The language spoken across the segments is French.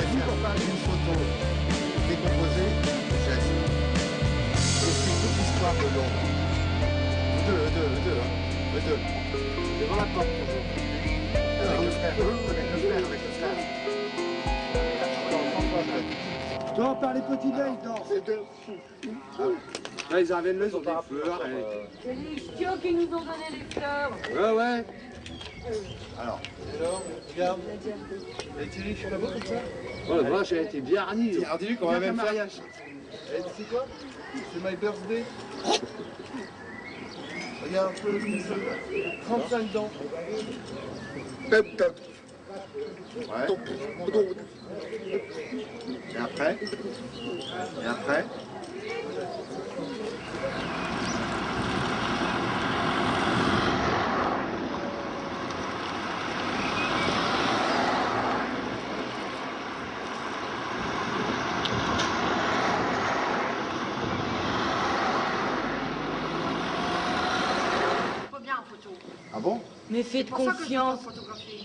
rendez-vous pour faire une photo décomposée, geste. J'explique toute l'histoire de Londres. Eux deux. Devant la porte, toujours. Avec le frère. Dors par les petits bails, dors, c'est deux. Là, ils en viennent là, ils ont des fleurs. C'est les chiots qui nous ont donné les fleurs. Ouais. Alors, regarde. Elle a tiré sur la boîte comme ça. Oh la vache, elle a été bien harnie. Bien harnie qu'on va même faire. Et tu sais quoi? C'est my birthday. Regarde un peu, 35 dents. Ouais. Et après? Ah bon? Mais faites confiance.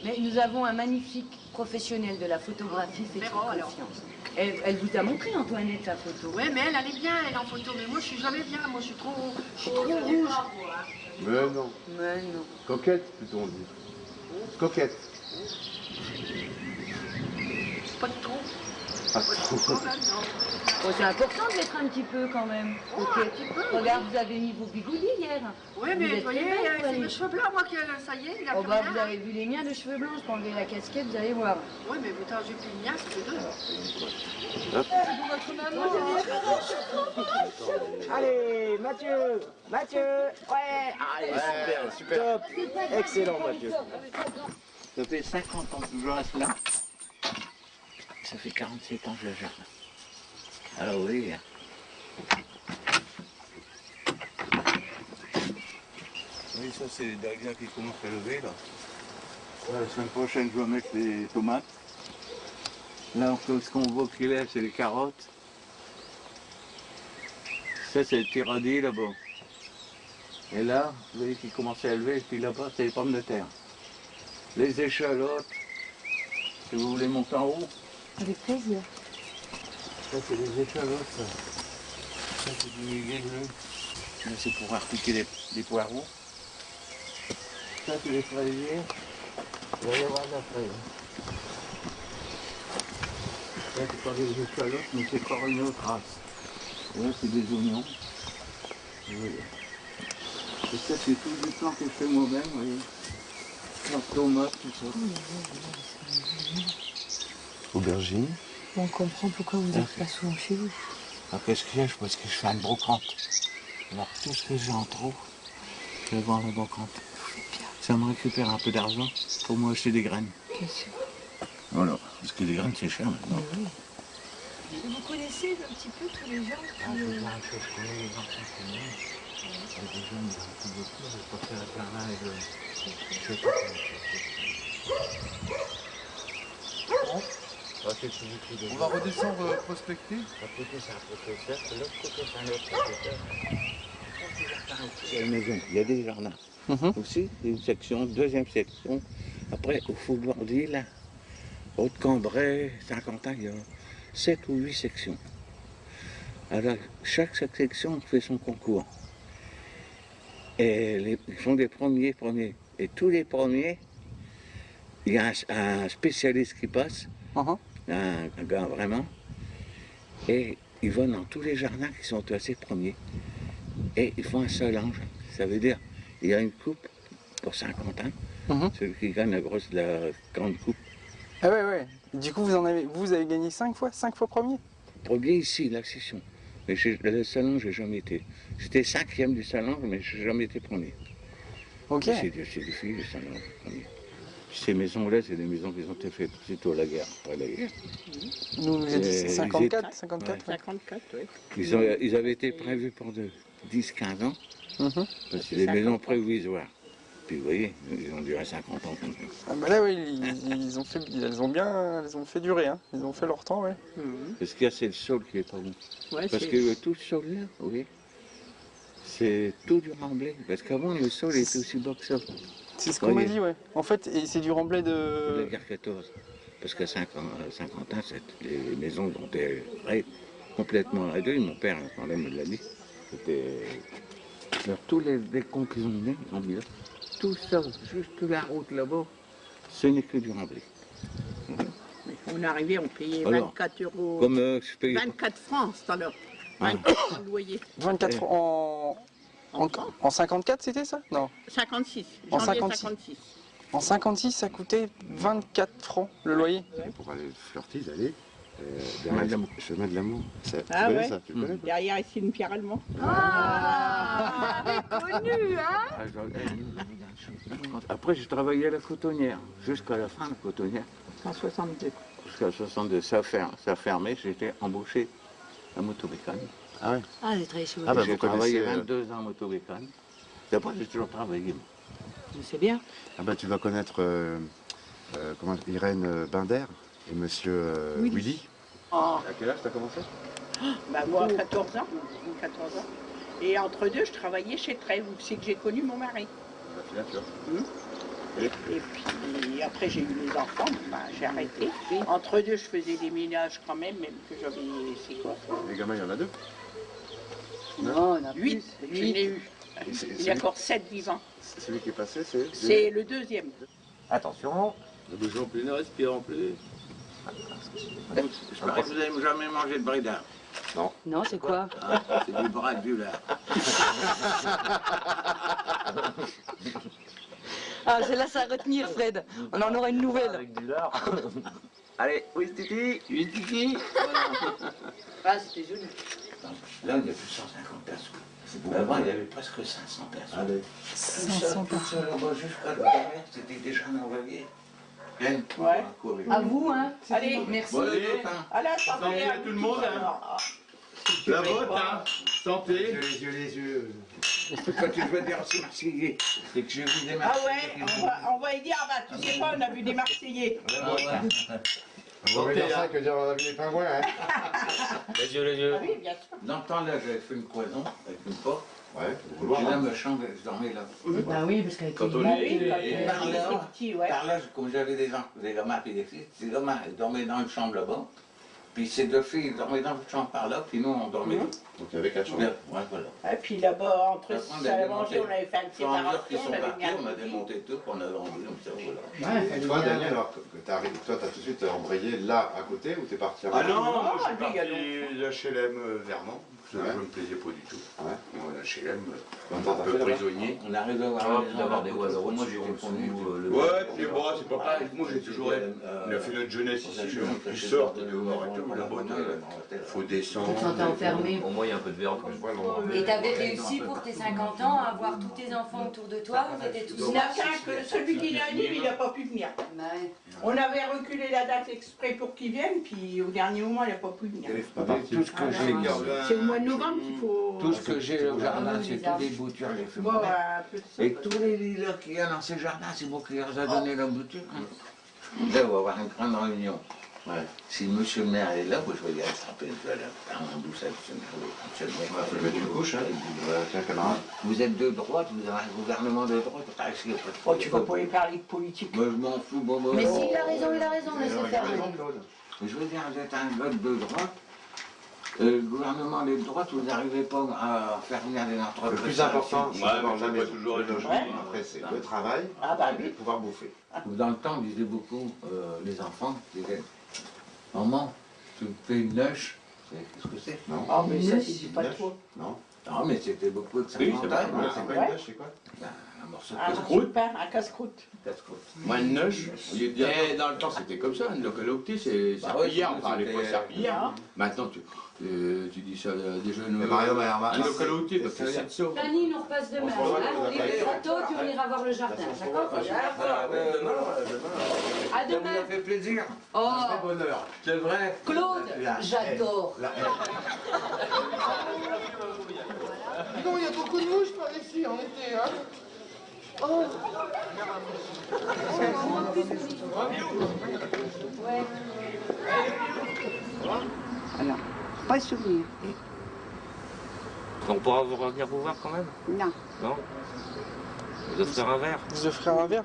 Mais nous avons un magnifique professionnel de la photographie, faites confiance. Elle vous a montré, Antoinette, sa photo. Oui, mais elle est bien, elle est en photo. Mais moi, je suis jamais bien. Moi, je suis trop rouge. Mais non. Coquette, plutôt, on dit. Coquette. Pas de trop. Pas trop. Oh, c'est important d'être un petit peu quand même. Oh, Ok. un petit peu. Regarde, vous avez mis vos bigoudis hier. Oui, mais vous voyez, c'est mes cheveux blancs, moi, qui, ça y est, il a Oh plus bah rien. vous avez vu les miens de cheveux blancs, je peux enlever la casquette, vous allez voir. Oui, mais vous j'ai plus le mien, c'est deux. Pour votre maman. Allez, Mathieu, ouais, allez, super, top, excellent Mathieu. Ça fait 50 ans que je reste là. Ça fait 47 ans que je gère. Alors oui. Oui, ça c'est les dahlias qui commencent à lever là. La semaine prochaine je vais mettre les tomates. Là ce qu'on voit qui lève c'est les carottes. Ça c'est le tiradi là-bas. Et là, vous voyez qui commence à élever, et puis là-bas c'est les pommes de terre. Les échalotes, si vous voulez monter en haut. Avec plaisir. Ça c'est les échalotes, ça. Ça c'est du muguet bleu. Là c'est pour articuler les poireaux. Ça c'est les fraisiers. Il va y avoir de la fraise. Là c'est pas des échalotes, mais c'est encore une autre race. Là c'est des oignons. Oui. Et ça c'est tout du plan que je fais moi-même, vous voyez. La tomate, tout ça. Aubergine. On comprend pourquoi vous n'êtes pas souvent chez vous. Alors qu'est-ce que j'ai? Parce que je fais une brocante. Alors tout ce que j'ai en trop, je vais vendre la brocante. Ça me récupère un peu d'argent pour moi acheter des graines. Bien sûr. Voilà, parce que les graines c'est cher maintenant. Oui. Vous connaissez un petit peu tous les gens qui... Je connais les enfants qui naissent. Il y a des jeunes qui ont tout beaucoup, je peux faire un jardin avec eux. On va redescendre prospecter. D'un côté c'est un professeur, de l'autre côté c'est un autre professeur. Il y a une maison, il y a des jardins. Aussi, une section, deuxième section. Après, au Faubourg d'Île, Haute-Cambrai, Saint-Quentin, il y a 7 ou 8 sections. Alors, chaque section fait son concours. Et ils sont des premiers. Et tous les premiers, il y a un spécialiste qui passe, un gars vraiment, et ils vont dans tous les jardins qui sont classés premiers. Et ils font un seul ange. Ça veut dire, il y a une coupe pour Saint-Quentin, celui qui gagne la grande coupe. Ah ouais. Du coup, vous avez gagné 5 fois premier. Premier ici, la session. Mais le salon, j'ai jamais été. J'étais 5e du salon, mais j'ai jamais été premier. Ok. C'est des filles, le salon, premier. Ces maisons-là, c'est des maisons qui ont été faites plutôt à la guerre, après la guerre. Nous, j'ai dit Et 54, ouais. 54. oui. Ils avaient été prévus pour 10-15 ans, parce que c'est des maisons provisoires. Puis vous voyez, ils ont duré 50 ans quand même. Ah bah là, oui, ils ont fait durer, hein. Ils ont fait leur temps, ouais. Ce qu'il y a, c'est le sol qui est pas bon. Ouais, Parce que tout le sol là, oui, c'est tout du remblai. Parce qu'avant, le sol était aussi bas que ça. C'est ce qu'on m'a dit, ouais. En fait, et c'est du remblai De la de... guerre 14. parce qu'à Saint-Quentin, les maisons ont été complètement réduites. Mon père, quand même, me l'a dit. Alors, tous les cons qu'ils ont mis, ils ont mis là. Tout ça, juste la route là-bas, ce n'est que du remblai. On est arrivé, on payait Alors, 24 euros. Comme je paye 24 francs, c'est alors. 24 le loyer. 24 en 54, c'était ça? Non. 56. En Janvier 56. 56. En 56, ça coûtait 24 francs le loyer. Pour aller Flirtise, allez. chemin de l'amour. Tu Ah connais ouais. ça, tu le connais pas? Derrière ici, une pierre allemande. Ah, connu, hein? Après, j'ai travaillé à la cotonnière, jusqu'à la fin de la cotonnière. 162. Jusqu'à 62, ça a fermé, j'étais embauché à Motobécane. Ah ouais. Ah, j'ai travaillé chez vous. Ah bah, j'ai vous travaillé connaissez, 22 ans à Motobécane. Et après, j'ai toujours travaillé. moi. Je sais bien. Ah bah tu vas connaître Irène Binder et monsieur Willy. Oh. À quel âge t'as commencé? Bah moi, 14 ans. 14 ans. Et entre deux, je travaillais chez Trèves, où c'est que j'ai connu mon mari. Bah, c'est bien, tu vois. Et puis après, j'ai eu les enfants, bah, j'ai arrêté. Entre deux, je faisais des ménages quand même que j'avais, c'est quoi? Les gamins, il y en a 2. Non, on a 8, plus. je n'ai eu. Il y a encore 7 vivants. Celui qui est passé, c'est... C'est le deuxième. Attention, Ne bougeons plus, ne respirons plus. je parie que vous n'avez jamais mangé de bridard. Non, c'est quoi? C'est du bras du lard. Ah, c'est là, ça à retenir, Fred. On en aura une nouvelle. Avec du lard. Allez, oui, Titi. Oui, Titi. Ah, c'était joli. Là, il y a plus de 150 personnes. Avant, il y avait presque 500 personnes. Allez. 500 personnes là-bas jusqu'à derrière, c'était déjà envoyé. Ouais. À vous, hein? Allez, Merci. Bon, allez, allez, santé à tout le monde, hein. La vôtre, hein. Santé. Les yeux. Quand tu veux dire c'est Marseillais, c'est que j'ai vu des Ah Marseillais. ouais, on va y dire, ah bah, tu sais pas, on a vu des Marseillais. On va dire ça que dire on a vu les pingouins, hein. Les yeux. Ah oui, bien sûr. Dans le temps, là, j'avais fait une cloison avec une porte. Ouais, Et là, ma chambre, je dormais là. Bah oui, parce qu'elle Quand on Ah est... oui, quand et par on là, était petit, ouais. Par là, comme j'avais des gamins et des filles, ces gamins, ils dormaient dans une chambre là-bas. Puis ces deux filles, ils dormaient dans une chambre par là, puis nous, on dormait là. Donc il y avait 4 chambres. Ouais, voilà. Et puis là-bas, entre Après, on a ça à démonté. manger, on avait fait une Au fur et à mesure séparation, qu'ils sont on avait partis, bien on a mangé. démonté tout, on avait embrayé comme ça, voilà. Toi, Daniel, alors que t'es arrivé, toi, t'as tout de suite embrayé là à côté ou t'es parti à Ah non, moi, Ah, je suis lui, il y a parti d'HLM Vernon. Je Ouais. ne me plaisais pas du tout. Ouais. Moi, l'HLM, Longtemps un t'as peu fait là-bas? prisonnier. On arrive à Ah, voir puis d'avoir des oiseaux, moi j'étais connu. Ouais, puis bon, c'est pas pareil. Moi, j'ai toujours... On a fait notre jeunesse ici, ils sortent de la boîte. Il faut descendre. Tu t'es enfermé. Au moins, il y a un peu de verre. Et t'avais réussi pour tes 50 ans à avoir tous tes enfants autour de toi? Vous étiez tous Il n'y en a qu'un, que celui qui l'a dit, il n'a pas pu venir. Bah, ouais. On avait reculé la date exprès pour qu'il vienne, puis au dernier moment, il n'a pas pu venir. Tout ce que j'ai, C'est au mois de novembre qu'il faut... tout ce que j'ai au jardin, Ah oui, c'est les tous arbres. des boutures, j'ai fait Bon, moi-même. un peu de ça. Et tous les lilas qu'il y a dans ces jardins, c'est moi qui leur ai donné la bouture. Là, on va avoir une grande réunion. Ouais. Si monsieur le maire est là, moi, je vais y aller frapper une toile à un douce monsieur le maire. Ouais, faut lui mettre une couche, hein. Tiens, camarade. Vous êtes de droite, vous avez un gouvernement de droite, il n'y a pas de Oh, tu vas pas y parler de politique. Moi, je m'en fous, bon, bon. Mais s'il a raison, laisse-le faire. Je veux dire, vous êtes un gars de droite. Le gouvernement des droites, vous n'arrivez pas à faire venir des entreprises. Le plus important, c'est Ouais, d'avoir mais la c'est maison, pas toujours le le logement. Ouais. Après, c'est le travail Ah bah et oui. pouvoir bouffer. Dans le temps, on disait beaucoup, les enfants disaient, maman, tu me fais une nœche. Qu'est-ce que c'est? Non. Oh, mais ça, c'est pas Neuf. trop. Non. Non, mais c'était beaucoup de ça. Oui, c'est vrai. C'est quoi Ouais. une neige, c'est quoi? Un morceau Un de petit pain, un casse-croûte. casse-croûte. Moi, une noche, au lieu de dire, dans le temps, c'était comme ça, une localité, c'est Bah ouais, serpillière, c'est- on parlait pas c'était- serpillière. Non. Maintenant, tu dis ça à des jeunes. Mais Mario, une localité, parce que c'est ça. Fanny nous repasse demain. On se revoit, Hein, on on vous fait des appelle. photos, puis on ira voir le jardin. D'accord? À Ça vous demain. a fait plaisir. Oh, bonheur. C'est vrai. Claude, j'adore. Non, il y a beaucoup de mouches par ici en été, hein. Alors, pas de souvenir. On pourra vous revenir vous voir quand même? Non. Non? Vous offrir un verre? Vous offrir un verre?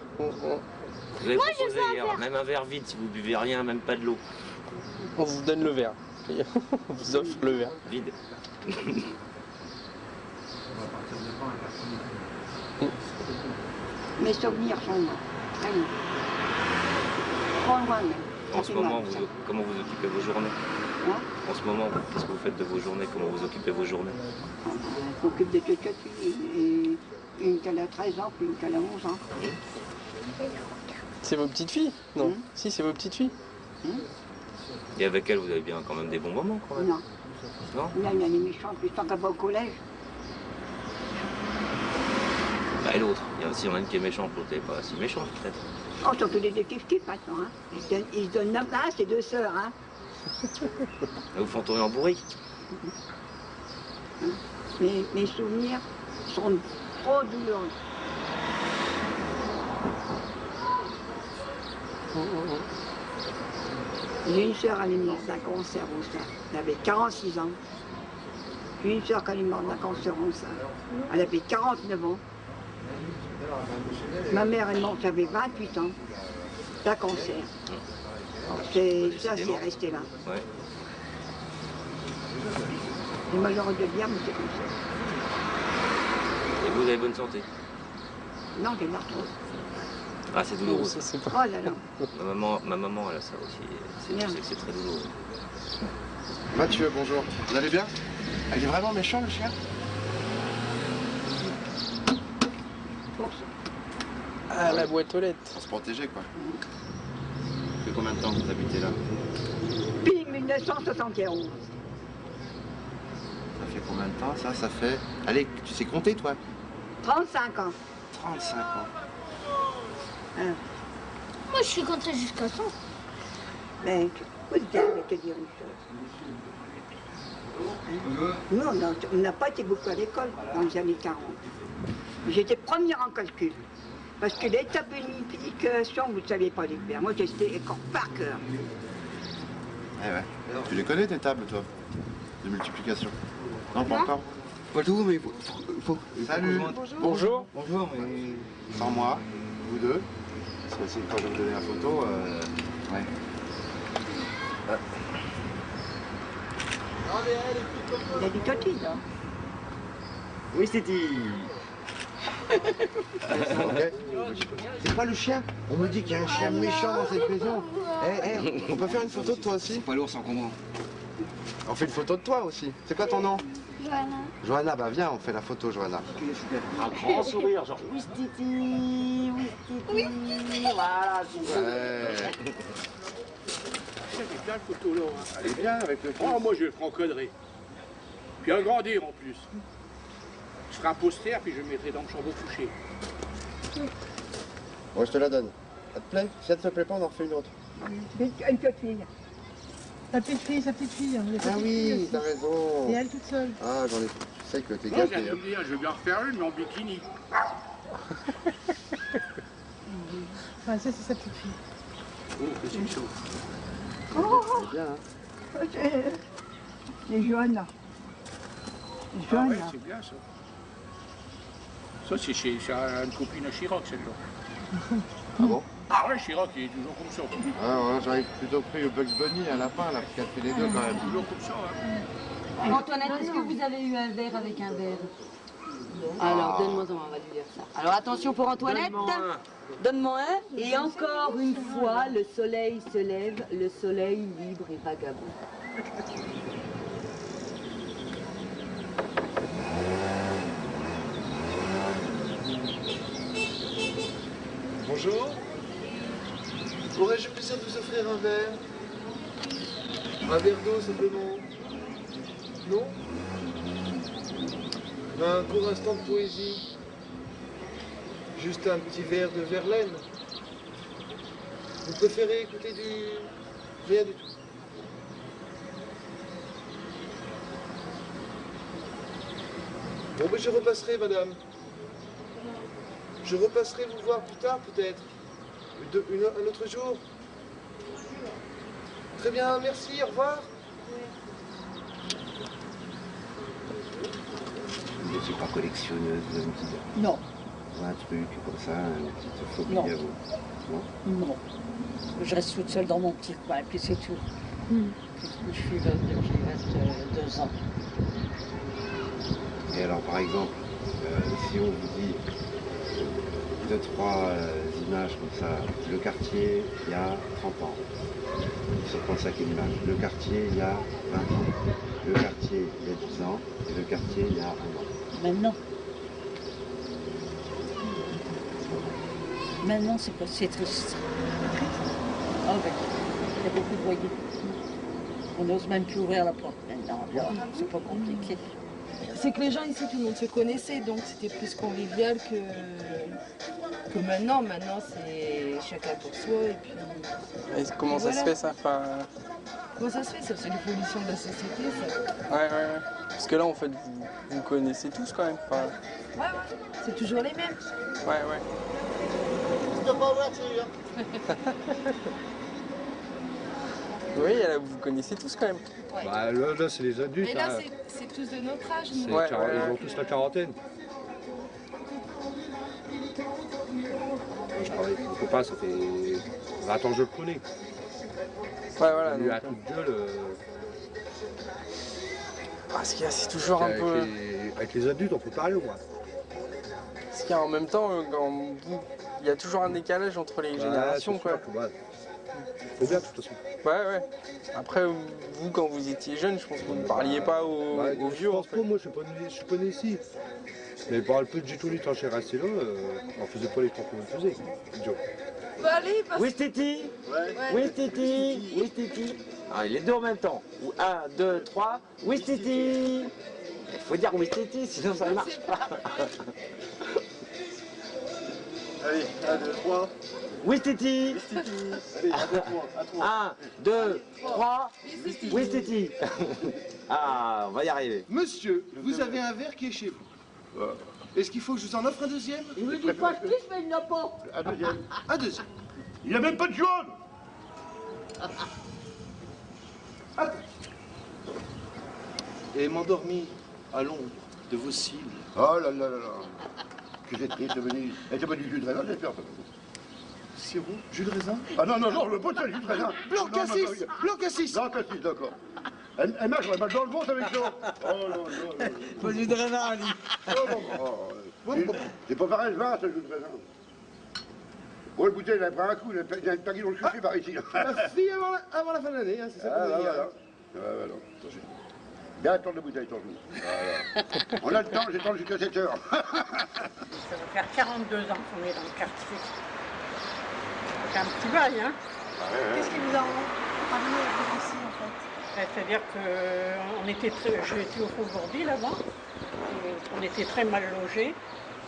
Vous avez proposé hier, même un verre vide si vous buvez rien, même pas de l'eau. On vous donne le verre. On vous offre le verre. Vide. Mes souvenirs sont là. Très loin. Trop loin même. En ce moment, comment vous occupez vos journées? Hein? En ce moment, qu'est-ce que vous faites de vos journées? Comment vous occupez vos journées? Je m'occupe de deux petites filles. Une qui a 13 ans, puis une qui a 11 ans. C'est vos petites filles? Non. Si, c'est vos petites filles. Et avec elles, vous avez bien quand même des bons moments quand même? Non. Non? Là, il y a des méchants, puis tant qu'elle va au collège. Bah, et l'autre, il y en a une qui est méchante, l'autre elle n'est pas si méchante peut-être. Oh, surtout les deux kiff maintenant. Hein. Ils se donnent la place, ces deux sœurs. Hein. Là, vous font tourner en bourrique. Mes souvenirs sont trop douloureux. J'ai une sœur, elle est morte d'un cancer au sein. Elle avait 46 ans. J'ai une sœur qui est morte d'un cancer au sein. Elle avait 49 ans. Ma mère est morte, j'avais 28 ans. D'un cancer. Ça, c'est resté là. Ouais. Et moi, j'aurais de bien, mais c'est comme ça. Et vous avez bonne santé? Non, j'ai de l'arthrose. Ah, c'est douloureux. Ça, c'est pas... Oh là là. Ma maman, elle a ça aussi. Je sais que c'est très douloureux. Mathieu, bonjour. Vous allez bien? Il est vraiment méchant, le chien? Ah, la boîte aux lettres. Pour se protéger, quoi. Ça fait combien de temps que vous habitez là? Depuis 1971. Ça fait combien de temps, ça? Ça fait... Allez, tu sais compter, toi? 35 ans. 35 ans. Hein. Moi, je suis comptée jusqu'à 100. Mais je vais te dire une chose. Nous, on n'a pas été beaucoup à l'école dans les années 40. J'étais première en calcul. Parce que les tables de multiplication, vous ne saviez pas les faire. Moi, j'étais encore par cœur. Eh ouais. Tu les connais, tes tables, toi? De multiplication? Non, pas encore. Pas tout, mais il faut... Salut. Bonjour. Bonjour, mais... Sans moi, vous deux. Parce que quand je vais vous donner la photo, ouais. Il a dit cotine, hein. Oui, c'est dit. Ok. C'est pas le chien? On me dit qu'il y a un chien méchant dans cette maison. On peut faire une photo de toi aussi? Pas lourd sans comprendre. On fait une photo de toi aussi. C'est quoi ton nom? Johanna. Johanna, bah viens, on fait la photo, Johanna. Un grand sourire, genre oui, Titi, oui, Titi. Voilà, c'est ça. Ouais. Elle est bien le photo là. Hein. Elle est bien avec le fils. Oh, moi je le ferai encadrer. Puis agrandir en plus. Je ferai un poster puis je le mettrai dans le chambre couché. Bon, je te la donne. Ça te plaît? Si ça te plaît pas, on en refait une autre. Une petite fille. Sa petite fille. Hein. Ah oui, t'as raison. Et elle toute seule. Ah, j'en ai... Tu sais que t'es Non, gâté. je viens de me dire, je vais bien refaire une, mais en bikini. Ah, ça, c'est sa petite fille. Oh, que c'est chaud. Oh, C'est bien, hein? c'est Johanna. Ah ouais, c'est bien ça. Ça, c'est chez une copine à Chirac, celle-là. Ah bon? Ah ouais, Chirac, il est toujours comme ça. Ah, ouais, j'aurais plutôt pris Bugs Bunny, un lapin, là, parce qu'elle fait les deux quand même. Toujours comme ça, hein. Antoinette, est-ce que vous avez eu un verre avec un verre? Alors, donne-moi un, on va lui dire ça. Alors, attention pour Antoinette. Donne-moi un. Et encore une fois, le soleil se lève, le soleil libre et vagabond. Bonjour. Aurais-je le plaisir de vous offrir un verre? Un verre d'eau simplement? Non? Un court instant de poésie? Juste un petit verre de Verlaine? Vous préférez écouter du... rien du tout? Bon, mais je repasserai, madame. Je repasserai vous voir plus tard, peut-être. Un autre jour. Très bien, merci, au revoir. Vous n'étiez pas collectionneuse, vous avez une petite... Non. Un truc comme ça, une petite phobie Non. à vous. Non. Je reste toute seule dans mon petit coin, et puis c'est tout. Je suis là depuis 22 ans. Et alors, par exemple, si on vous dit 2-3 images comme ça, le quartier, il y a 30 ans. Il faut prendre ça comme image. Le quartier, il y a 20 ans. Le quartier, il y a 10 ans. Et le quartier, il y a 1 an. Maintenant. Maintenant, c'est triste. Ah oui, il y a beaucoup de voyous. On n'ose même plus ouvrir la porte maintenant. C'est pas compliqué. C'est que les gens ici, tout le monde se connaissait, donc c'était plus convivial que maintenant. Maintenant, c'est chacun pour soi et puis... Et comment ça se fait ça Comment ça se fait ça? C'est l'évolution de la société, ça. Ouais. Parce que là, en fait, vous connaissez tous quand même. Ouais. C'est toujours les mêmes. Ouais. Oui, là, vous connaissez tous quand même. Ouais. Bah, là c'est les adultes. Mais là, c'est tous de notre âge. Nous. Ils ont tous la quarantaine. Je travaille avec mon copain, ça fait 20 ans que je le connais. Ouais, voilà. Lui, à toute gueule. Parce qu'il y a, c'est toujours un peu... Avec les adultes, on peut parler au moins. Parce qu'en même temps, il y a toujours un décalage entre les générations, quoi. Faut bien, de toute façon. Ouais. Après, vous, quand vous étiez jeune, je pense que vous ne parliez pas aux vieux. Je pense pas, moi, je suis pas né ici. Mais par le peu du tout du temps, je suis resté là, on faisait pas les temps qu'on faisait. Joe. Bah allez, parce... Oui, Titi. Oui, Titi. Oui, Titi. Ah, les deux en même temps. 1, 2, 3. Oui, Titi. Il faut dire oui, Titi, sinon ça ne marche pas. Allez, 1, 2, 3. Oui, Titi. Allez, 1, 2, 3. 1, 2, 3. Oui, Titi. Ah, on va y arriver. Monsieur, vous avez un verre qui est chez vous. Est-ce qu'il faut que je vous en offre un deuxième? Il me dit pas plus, mais il n'a pas. Un deuxième. Un deuxième. Il n'y a même pas de jaune. Et m'endormi à l'ombre de vos cils. Oh là là là là. Que c'est triste, devenu. Elle était pas du jus de raisin, j'espère. Sirop, jus de raisin? Ah non, je veux pas de jus de raisin. Blanc cassis. Blanc cassis, d'accord. Elle marche, elle marche dans le ventre avec ça. Oh non. Pas jus de raisin, Ali. C'est pas pareil, le vin, ça, le jus de raisin. Oh, le bouteille, elle a pris un coup, il y a une taquille dans le cul par ici. La fille avant la fin de l'année, hein, c'est ça qu'on veut dire. Voilà. Bien attendre la bouteille, toujours. Voilà. On a le temps, j'attends jusqu'à 7 heures. Ça va faire 42 ans qu'on est dans le quartier. C'est un petit bail, hein. Qu'est-ce qui vous a ramené ici, en fait? C'est-à-dire que j'ai été au Faubourdi là-bas, et on était très mal logés.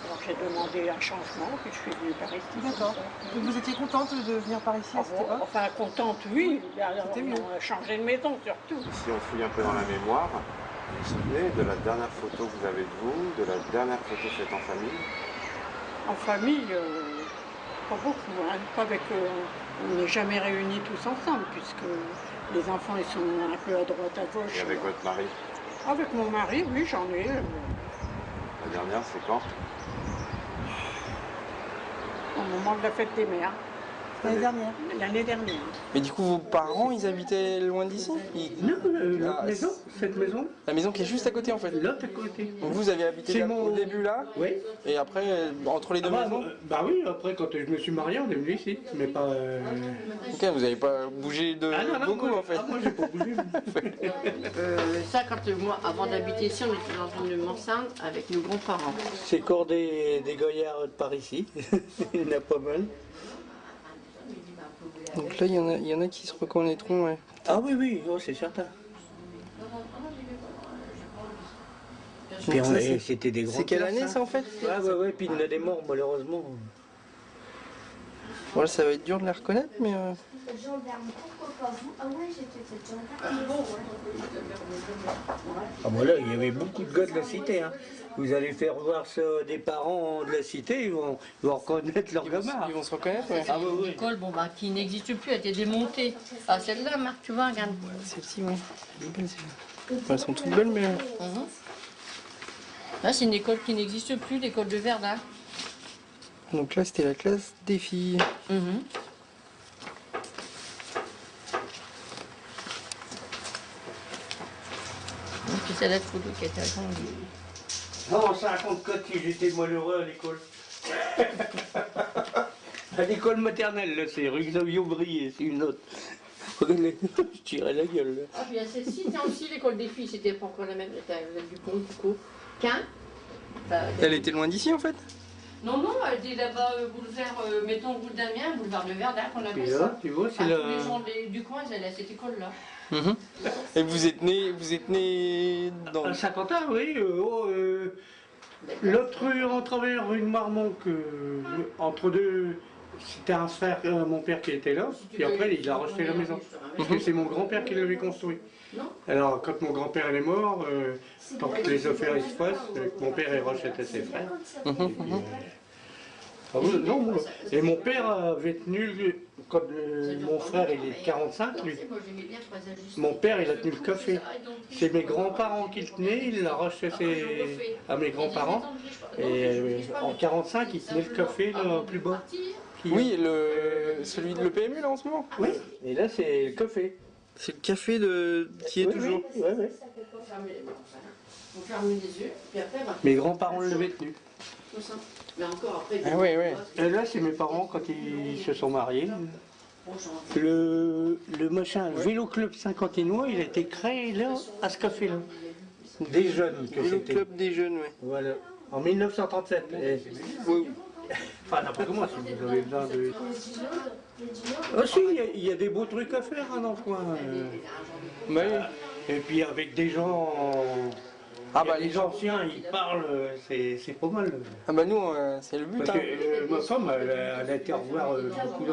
Alors j'ai demandé un changement, puis je suis venue par ici. D'accord. Et vous étiez contente de venir par ici à cette époque? Enfin, contente, oui. On a changé de maison surtout. Si on fouille un peu dans la mémoire, vous vous souvenez de la dernière photo que vous avez de vous, de la dernière photo faite en famille? En famille, pas beaucoup. Hein. Pas avec, on n'est jamais réunis tous ensemble, puisque les enfants ils sont un peu à droite, à gauche. Et avec votre mari? Avec mon mari, oui, j'en ai. La dernière, c'est quand? Au moment de la fête des mères. L'année dernière. L'année dernière. Mais du coup, vos parents, ils habitaient loin d'ici? Non, la maison, cette maison. La maison qui est juste à côté, en fait? L'autre à côté. Donc vous avez habité là, au début là? Oui. Et après, entre les deux maisons? Bah oui, après quand je me suis marié, on est venu ici. Mais pas... Ok, vous n'avez pas bougé beaucoup moi, en fait. Moi j'ai pas bougé. Ça, moi, avant d'habiter ici, on était dans une mansarde avec nos grands-parents. C'est corps des goyards de par ici. Il y en a pas mal. Donc là, il y en a qui se reconnaîtront, ouais. Ah oui, c'est certain. Puis c'était des grands. C'est quelle année ça en fait? Ouais, puis il y en a des morts malheureusement. Bon, ça va être dur de la reconnaître, mais... Gendarme, pourquoi pas vous? Ah ouais, j'étais gendarme. Ah bon là, il y avait beaucoup de gars de la cité. Hein. Vous allez faire voir ça des parents de la cité, ils vont reconnaître leurs gamins. Ils vont se reconnaître, ouais. Ah oui. Une école, qui n'existe plus, elle a été démontée. Ah, celle-là, Marc, tu vois, regarde. Celle-ci, ouais. Elles sont toutes belles, mais... Là, c'est une école qui n'existe plus, l'école de Verdun. Donc là, c'était la classe des filles. Mhm. Donc c'est la photo qui est attendue. Non, ça raconte quand j'étais malheureux à l'école. À l'école maternelle, là, c'est rue Xavier-Aubry, c'est une autre. Je tirais la gueule, là. Ah, puis il y a celle-ci, tiens aussi l'école des filles, c'était pas encore la même, du coup. Qu'un Elle était loin d'ici en fait? Non, non, elle était là-bas, boulevard, mettons, route d'Amiens, boulevard de Verdun, qu'on appelle ça. Là, tu vois, c'est Tous la... les gens du coin, ils allaient à cette école-là. Et vous êtes né dans... À Saint-Quentin, oui. L'autre rue en travers, rue de Marmont, entre deux... C'était un frère, mon père qui était là, puis après il a racheté la maison. Parce que c'est mon grand-père qui l'avait construit. Alors quand mon grand-père est mort, tant que les affaires se passent, mon père il rachète à ses frères. Ah oui, non, moi. Et mon père avait tenu, quand mon frère il est 45, lui, mon père il a tenu le café. C'est mes grands-parents qui le tenaient, il l'a racheté à mes grands-parents. Et en 45, il tenait le café là, plus bas. Oui, celui de l'EPMU là en ce moment. Oui, et là c'est le café. C'est le café qui est toujours. Oui. On ferme les yeux, puis après... Mes grands-parents l'avaient tenu. Comme ça. Mais encore après... Ah oui, oui. Et là c'est mes parents quand ils se sont mariés. Le machin, le Vélo Club Saint-Quentinois, il a été créé là, à ce café-là. Des jeunes que Le c'était. club des jeunes, oui. Voilà. En 1937. Oui. Enfin, n'importe comment, si vous avez besoin de... Ah si, il y a des beaux trucs à faire hein, dans le coin. Et puis avec des gens... Ah bah les anciens, ils parlent, c'est pas mal. Ah bah nous, c'est le but. Parce que ma femme, elle a été revoir beaucoup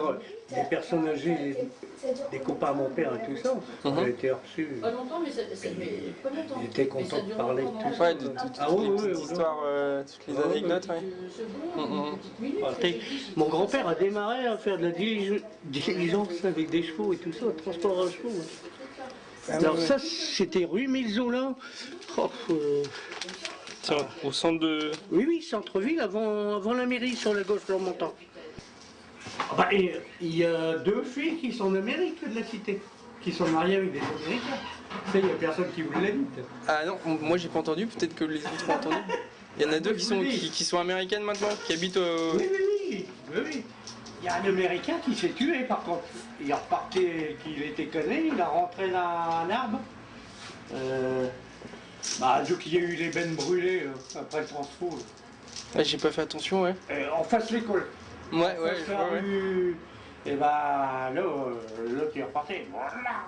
des personnes âgées, des copains à mon père et tout ça. Elle a été reçue. Pas longtemps, mais ça fait pas longtemps. Elle était contente de parler de tout ça. Ouais, de toutes les petites histoires, toutes les anecdotes, ouais. Mon grand-père a démarré à faire de la diligence avec des chevaux et tout ça, transport à chevaux. Alors ça, c'était rue Milzola. Au centre de... Oui, centre-ville, avant la mairie, sur la gauche, en montant. Bah, il y a deux filles qui sont d'Amérique, de la cité, qui sont mariées avec des Américains. Ça, il n'y a personne qui vous l'a dit. Ah non, moi j'ai pas entendu, peut-être que les autres ont entendu. Il y en a deux qui sont américaines maintenant, qui habitent au... Oui. Il y a un Américain qui s'est tué par contre. Il est reparti, qu'il était connu, il a rentré dans un arbre. Donc il y a eu les bennes brûlées après le transfo. Ah, j'ai pas fait attention, ouais. En face l'école. Ouais, je vois. Et bah là, l'autre il est reparti. Voilà.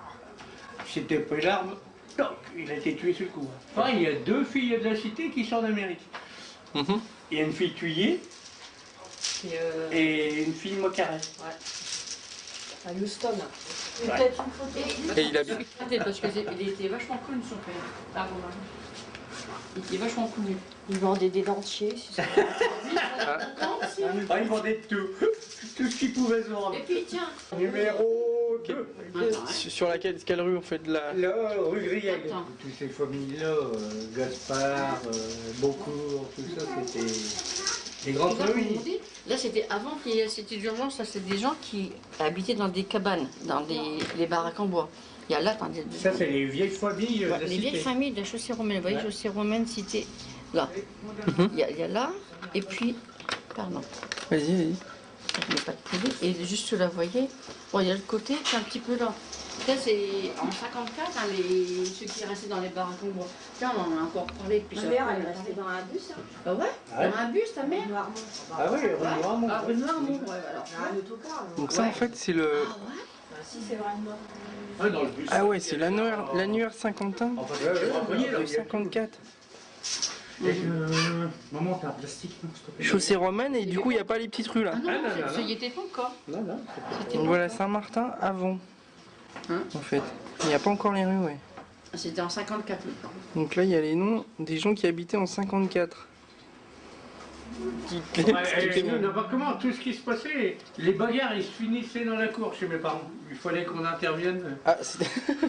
C'était pris l'arbre, toc, il a été tué sur le coup. Enfin, il y a deux filles de la cité qui sont d'Amérique. Il y a une fille tuyée. Et une fille mocarée. À Houston. Ouais. Peut-être une photo. Et il a bien. Parce qu'il était vachement connu, son père. Ah, bon, il était vachement connu. Il vendait des dentiers, si ça Il vendait tout. Tout ce qu'il pouvait se vendre. Et puis, tiens. Numéro 2. Sur quelle rue on fait de la... Là, rue Grieg. Toutes ces familles-là, Gaspard, Beaucourt, tout ça, c'était des grandes familles. Là, c'était avant qu'il y ait cette urgence, ça c'est des gens qui habitaient dans des cabanes, dans les baraques en bois. Il y a là, attendez. Ça, c'est les vieilles familles de la les cité. vieilles familles de la chaussée romaine. Vous voyez, chaussée romaine, cité. Là. Il y a là, et puis. Pardon. Vas-y. Je n'ai pas de télé. Et juste là, vous voyez, bon, il y a le côté qui est un petit peu là. Là, c'est en 54, hein, ceux qui restaient dans les baraques en bois. Là, on en a encore parlé depuis ça. Ma mère, elle est restée dans un bus. Ah ouais, dans un bus, ta mère. Ah oui, rue Noirmont. Ah, rue Noirmont, ouais, alors. Un autocar. Donc ça, en fait, c'est le... Si, c'est vraiment. Ah ouais, c'est l'annuaire Saint-Quentin. Rue 54. Maman, t'as un plastique, non, s'il te plaît. Chaussée romaine, et du coup, il n'y a pas les petites rues là. Ah non, ça y était pas encore. Donc voilà, Saint-Martin avant. En fait. Il n'y a pas encore les rues, ouais. C'était en 54 maintenant. Donc là, il y a les noms des gens qui habitaient en 54. toutes les comment tout ce qui se passait, les bagarres, ils se finissaient dans la cour chez mes parents. Il fallait qu'on intervienne. Ah,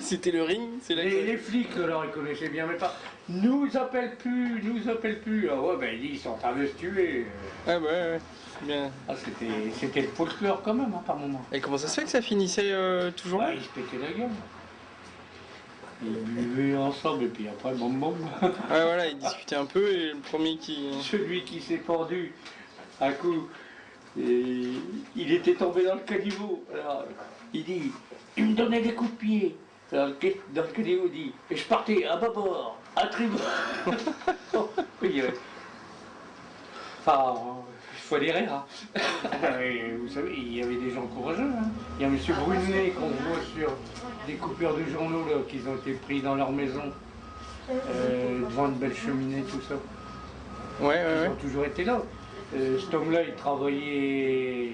c'était le ring, c'est là les flics, alors, ils connaissaient bien mes parents. Nous appellent plus. Ah ouais, ben ils sont en train de se tuer. Ah bah ouais. Bien. Ah, c'était le folklore quand même, hein, par moment. Et comment ça se fait que ça finissait toujours là? Ils se pétaient la gueule. Ils buvaient ensemble et puis après, bam bam. Ouais, voilà, ils discutaient un peu et le premier qui... Celui qui s'est pendu, un coup, il était tombé dans le caniveau. Alors, il dit, il me donnait des coups de pied. Alors, dans le caniveau, il dit, et je partais à bâbord, à tribord. Oui, enfin, il faut les rire. Hein. Vous savez, il y avait des gens courageux. Hein. Il y a M. Brunet qu'on voit sur des coupures de journaux là, qui ont été pris dans leur maison, devant une belle cheminée, tout ça. Ouais. Ils ont toujours été là. Cet homme-là, il travaillait,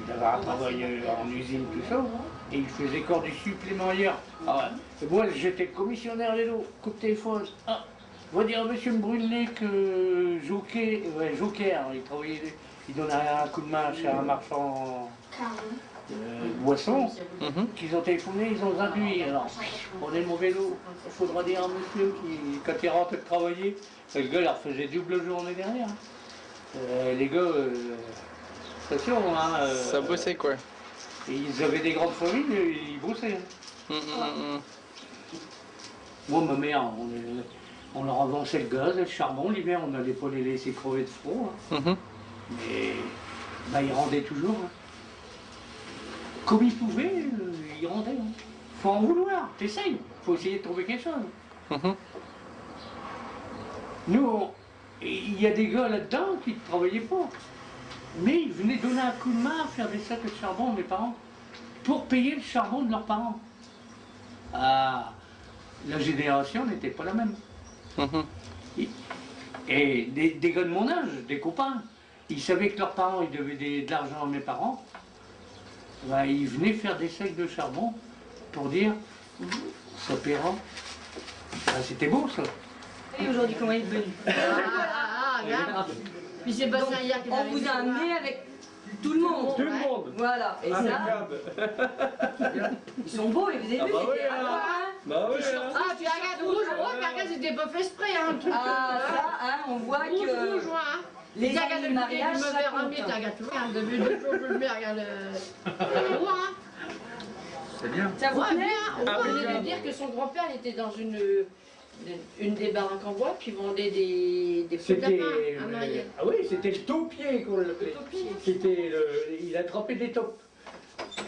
il avait un travail en usine, tout ça, et il faisait corps du supplément hier. Ah, moi, j'étais commissionnaire des lots, coup de téléphone. Ah, on va dire à M. Brunet que Joker, il travaillait, il donnait un coup de main chez un marchand boisson, qu'ils ont téléphoné, ils ont induit. Alors, prenez mon vélo, il faudra dire à un monsieur qui, quand il rentre de travailler, le gars leur faisait double journée derrière. Les gars, c'est sûr, hein, ça bossait quoi. Et ils avaient des grandes familles, ils bossaient. Hein. Moi, ma mère, on leur avançait le gaz, le charbon, l'hiver, on n'allait pas les laisser crever de froid. Hein. Mais bah, ils rendaient toujours. Hein. Comme ils pouvaient, ils rendaient. Hein. Faut en vouloir, t'essayes. Faut essayer de trouver quelque chose. Nous, il y a des gars là-dedans qui ne travaillaient pas. Mais ils venaient donner un coup de main à faire des sacs de charbon à mes parents. Pour payer le charbon de leurs parents. Ah, la génération n'était pas la même. Et des gars de mon âge, des copains, ils savaient que leurs parents ils devaient de l'argent à mes parents. Ben, ils venaient faire des sacs de charbon pour dire ça paiera. Ben, c'était beau ça. Et aujourd'hui, comment il est venu? Regarde. Puis c'est pas ça hier qu'il on vous a amené avec tout le monde. Tout le monde. Voilà. Et ça, ils sont beaux, et vous avez vu, c'était hein. Bah oui, hein. Ah, tu regardes rouge, mais regarde, c'était pas fait exprès, hein, le truc. Ah, ça, hein, on voit que... Rouge, hein. Les années de mariage, ça compte. Regarde, tu vois, depuis 2 jours, je le mets, regarde. C'est bien. Ça vous plaît? On venait de dire que son grand-père était dans une des baraques en bois qui vendait des pots de lapin à Marielle. Ah oui, c'était le taupier qu'on l'appelait. C'était il attrapait des taupes.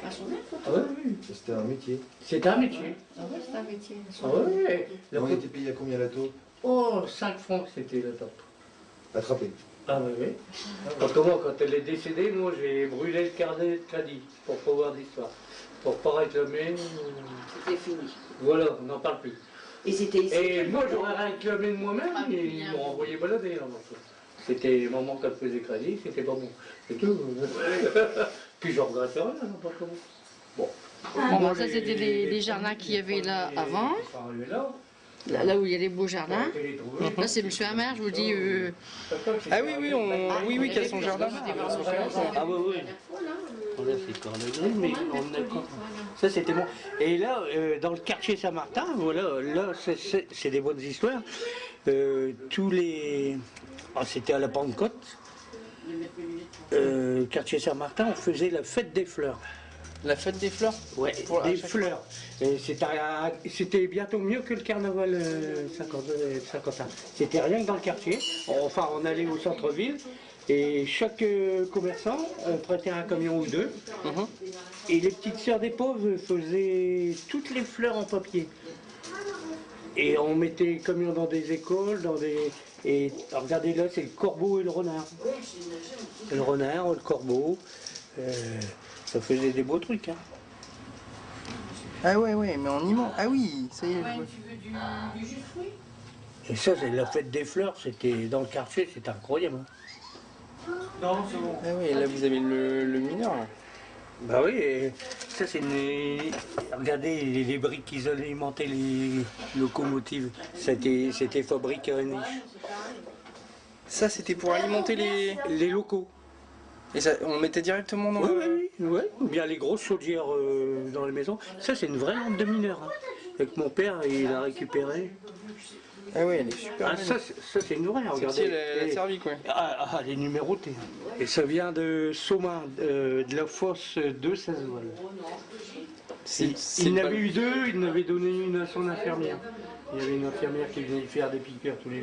À son œuvre. Ah oui, oui. C'était un métier. C'était un métier. Ah oui, c'était un métier. Ah oui. On était payé à combien la taupe? Oh, 5 francs c'était la taupe. Attrapé. Ah oui, oui. Quand elle est décédée, moi j'ai brûlé le carnet de crédit pour pas voir d'histoire. Pour pas réclamer. C'était fini. Voilà, on n'en parle plus. Et c'était ici. Et moi j'aurais réclamé de moi-même et ils m'ont envoyé balader là. C'était maman qui faisait crédit, c'était pas bon. C'est tout. Puis je regrette rien, n'importe comment. Bon. Bon, ça c'était des jardins qu'il y avait là avant. Là où il y a les beaux jardins. Là c'est monsieur Hammer, je vous dis. Ah oui, oui, qui a son jardin. Ah oui, oui. On a fait corps de gris, mais on a quoi. Ça c'était bon. Et là, dans le quartier Saint-Martin, voilà, là c'est des bonnes histoires. Tous les. Ah, c'était à la Pentecôte. Quartier Saint-Martin, on faisait la fête des fleurs. La fête des fleurs? Ouais, des fleurs. C'était bientôt mieux que le carnaval Saint-Quentin. C'était rien que dans le quartier. Enfin, on allait au centre-ville et chaque commerçant, on prêtait un camion ou deux. Et les petites sœurs des pauvres faisaient toutes les fleurs en papier. Et on mettait les camions dans des écoles, Et regardez là, c'est le corbeau et le renard. Le renard, le corbeau. Ça faisait des beaux trucs. Hein. Ah ouais, mais on y ment. Ah oui, ça y est. Tu veux du jus de fruits? Et ça, c'est la fête des fleurs, c'était dans le quartier, c'était incroyable. Hein. Non, c'est bon. Ah oui, là vous avez le mineur. Là. Bah oui, et ça c'est regardez les briques qu'ils alimentaient les locomotives. C'était fabriqué à Niche. Ça, c'était pour alimenter les locaux. Et ça, on mettait directement dans Oui, ou bien les grosses chaudières dans les maisons. Ça, c'est une vraie lampe de mineur. Hein. Avec mon père, il a récupéré. Ah oui, elle est super. Ah, ça, c'est une vraie, regardez. Elle a servi, quoi. Ah, elle est numérotée. Et ça vient de Somain, de la fosse de Sazoal. Il n'avait eu deux, il en avait donné une à son infirmière. Il y avait une infirmière qui venait lui faire des piqûres tous les jours.